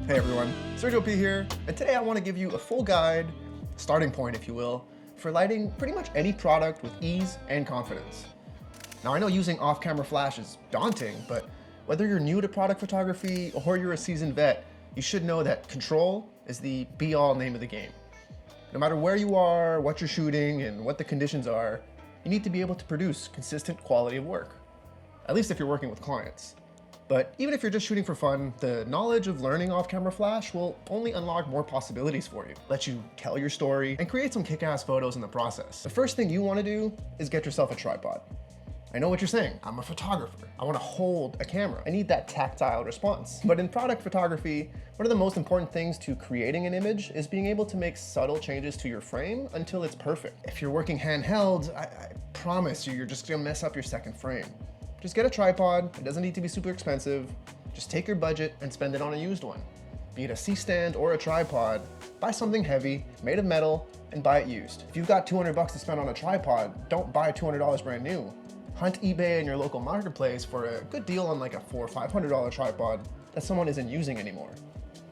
Hey everyone, Sergio P here, and today I want to give you a full guide, starting point if you will, for lighting pretty much any product with ease and confidence. Now I know using off-camera flash is daunting, but whether you're new to product photography or you're a seasoned vet, you should know that control is the be-all name of the game. No matter where you are, what you're shooting, and what the conditions are, you need to be able to produce consistent quality of work, at least if you're working with clients. But even if you're just shooting for fun, the knowledge of learning off-camera flash will only unlock more possibilities for you, let you tell your story, and create some kick-ass photos in the process. The first thing you want to do is get yourself a tripod. I know what you're saying, I'm a photographer. I want to hold a camera. I need that tactile response. But in product photography, one of the most important things to creating an image is being able to make subtle changes to your frame until it's perfect. If you're working handheld, I promise you're just gonna mess up your second frame. Just get a tripod, it doesn't need to be super expensive. Just take your budget and spend it on a used one. Be it a C-stand or a tripod, buy something heavy, made of metal, and buy it used. If you've got 200 bucks to spend on a tripod, don't buy $200 brand new. Hunt eBay and your local marketplace for a good deal on like a $400 or $500 tripod that someone isn't using anymore.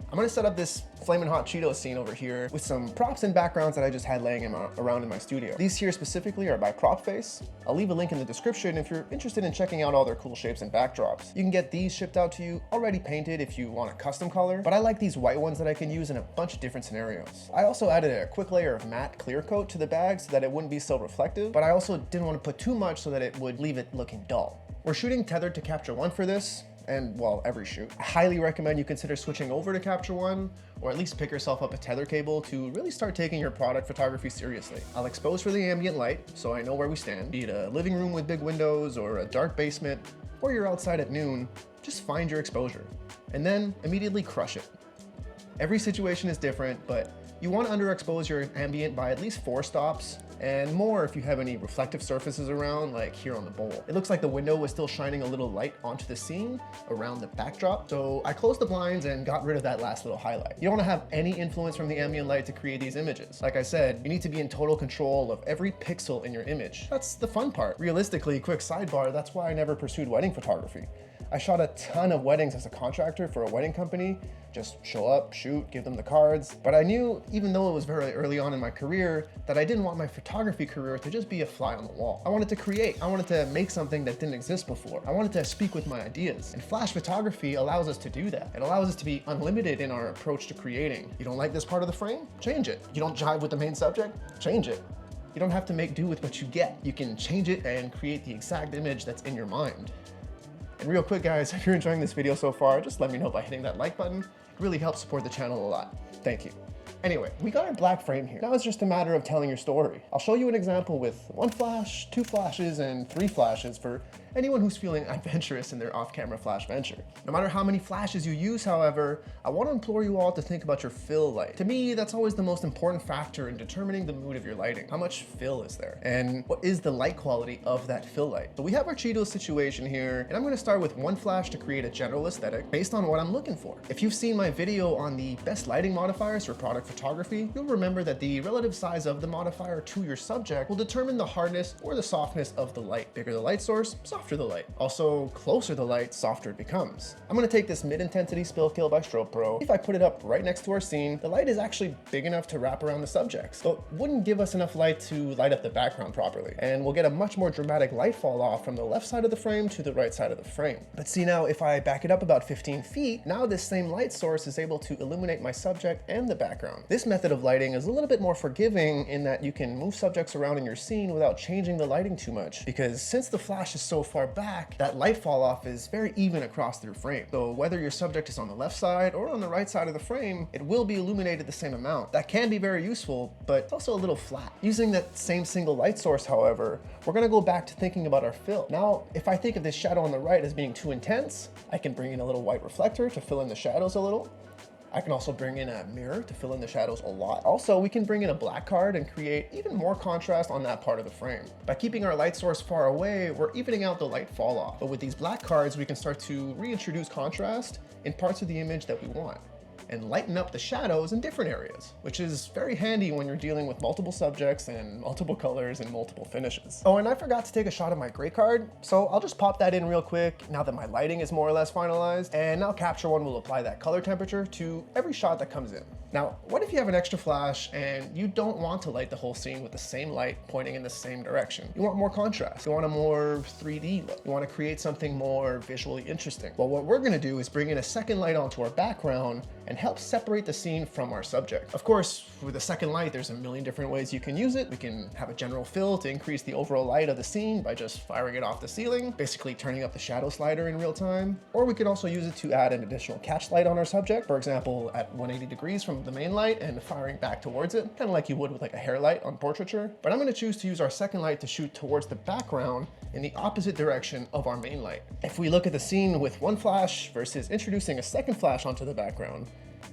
I'm gonna set up this Flamin' Hot Cheetos scene over here with some props and backgrounds that I just had laying around in my studio. These here specifically are by Propface. I'll leave a link in the description if you're interested in checking out all their cool shapes and backdrops. You can get these shipped out to you already painted if you want a custom color, but I like these white ones that I can use in a bunch of different scenarios. I also added a quick layer of matte clear coat to the bag so that it wouldn't be so reflective, but I also didn't want to put too much so that it would leave it looking dull. We're shooting tethered to Capture One for this, and well, every shoot. I highly recommend you consider switching over to Capture One, or at least pick yourself up a tether cable to really start taking your product photography seriously. I'll expose for the ambient light, so I know where we stand. Be it a living room with big windows, or a dark basement, or you're outside at noon, just find your exposure, and then immediately crush it. Every situation is different, but you want to underexpose your ambient by at least 4 stops, and more if you have any reflective surfaces around, like here on the bowl. It looks like the window was still shining a little light onto the scene around the backdrop, so I closed the blinds and got rid of that last little highlight. You don't want to have any influence from the ambient light to create these images. Like I said, you need to be in total control of every pixel in your image. That's the fun part. Realistically, quick sidebar, that's why I never pursued wedding photography. I shot a ton of weddings as a contractor for a wedding company. Just show up, shoot, give them the cards. But I knew, even though it was very early on in my career, that I didn't want my photography career to just be a fly on the wall. I wanted to create. I wanted to make something that didn't exist before. I wanted to speak with my ideas. And flash photography allows us to do that. It allows us to be unlimited in our approach to creating. You don't like this part of the frame? Change it. You don't jive with the main subject? Change it. You don't have to make do with what you get. You can change it and create the exact image that's in your mind. And real quick guys, if you're enjoying this video so far, just let me know by hitting that like button. It really helps support the channel a lot. Thank you. Anyway, we got our black frame here. Now it's just a matter of telling your story. I'll show you an example with 1 flash, 2 flashes, and 3 flashes for anyone who's feeling adventurous in their off-camera flash venture. No matter how many flashes you use, however, I want to implore you all to think about your fill light. To me, that's always the most important factor in determining the mood of your lighting. How much fill is there? And what is the light quality of that fill light? So we have our Cheetos situation here, and I'm going to start with 1 flash to create a general aesthetic based on what I'm looking for. If you've seen my video on the best lighting modifiers for product photography, you'll remember that the relative size of the modifier to your subject will determine the hardness or the softness of the light. Bigger the light source, softer the light. Also, closer the light, softer it becomes. I'm gonna take this mid-intensity spill kill by Strobe Pro. If I put it up right next to our scene, the light is actually big enough to wrap around the subjects, but wouldn't give us enough light to light up the background properly. And we'll get a much more dramatic light fall off from the left side of the frame to the right side of the frame. But see now, if I back it up about 15 feet, now this same light source is able to illuminate my subject and the background. This method of lighting is a little bit more forgiving in that you can move subjects around in your scene without changing the lighting too much, because since the flash is so far back, that light fall off is very even across your frame. So whether your subject is on the left side or on the right side of the frame, it will be illuminated the same amount. That can be very useful, but it's also a little flat. Using that same single light source, however, we're gonna go back to thinking about our fill. Now, if I think of this shadow on the right as being too intense, I can bring in a little white reflector to fill in the shadows a little. I can also bring in a mirror to fill in the shadows a lot. Also, we can bring in a black card and create even more contrast on that part of the frame. By keeping our light source far away, we're evening out the light fall off. But with these black cards, we can start to reintroduce contrast in parts of the image that we want. and lighten up the shadows in different areas, which is very handy when you're dealing with multiple subjects and multiple colors and multiple finishes. Oh, and I forgot to take a shot of my gray card, so I'll just pop that in real quick now that my lighting is more or less finalized, and now Capture One will apply that color temperature to every shot that comes in. Now, what if you have an extra flash and you don't want to light the whole scene with the same light pointing in the same direction? You want more contrast. You want a more 3D look. You want to create something more visually interesting. Well, what we're going to do is bring in a second light onto our background and help separate the scene from our subject. Of course, with a second light, there's a million different ways you can use it. We can have a general fill to increase the overall light of the scene by just firing it off the ceiling, basically turning up the shadow slider in real time. Or we could also use it to add an additional catch light on our subject, for example, at 180 degrees from the main light and firing back towards it, kind of like you would with like a hair light on portraiture. But I'm going to choose to use our second light to shoot towards the background in the opposite direction of our main light. If we look at the scene with one flash versus introducing a second flash onto the background,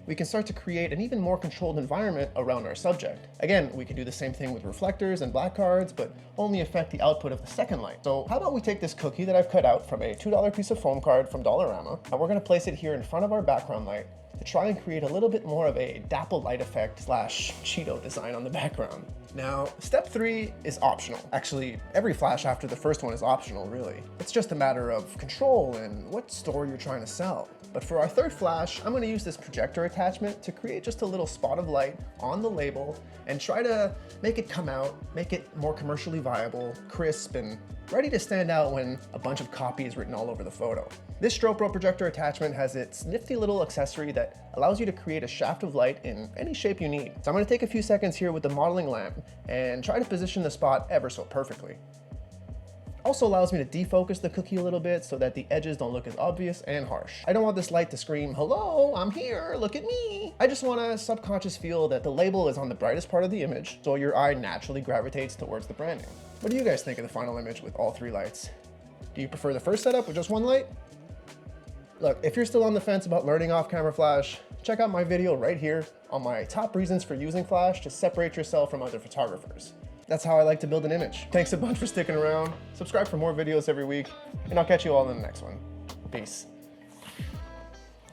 we can start to create an even more controlled environment around our subject. Again, we can do the same thing with reflectors and black cards, but only affect the output of the second light. So how about we take this cookie that I've cut out from a $2 piece of foam card from Dollarama, and we're gonna place it here in front of our background light to try and create a little bit more of a dapple light effect slash Cheeto design on the background. Now, step 3 is optional. Actually, every flash after the first one is optional, really. It's just a matter of control and what story you're trying to sell. But for our third flash, I'm gonna use this projector attachment to create just a little spot of light on the label and try to make it come out, make it more commercially viable, crisp, and ready to stand out when a bunch of copy is written all over the photo. This StroPro projector attachment has its nifty little accessory that allows you to create a shaft of light in any shape you need. So I'm gonna take a few seconds here with the modeling lamp and try to position the spot ever so perfectly. Also allows me to defocus the cookie a little bit so that the edges don't look as obvious and harsh. I don't want this light to scream, "Hello, I'm here, look at me." I just want a subconscious feel that the label is on the brightest part of the image, so your eye naturally gravitates towards the branding. What do you guys think of the final image with all 3 lights? Do you prefer the first setup with just 1 light? Look, if you're still on the fence about learning off-camera flash, check out my video right here on my top reasons for using flash to separate yourself from other photographers. That's how I like to build an image. Thanks a bunch for sticking around. Subscribe for more videos every week, and I'll catch you all in the next one. Peace.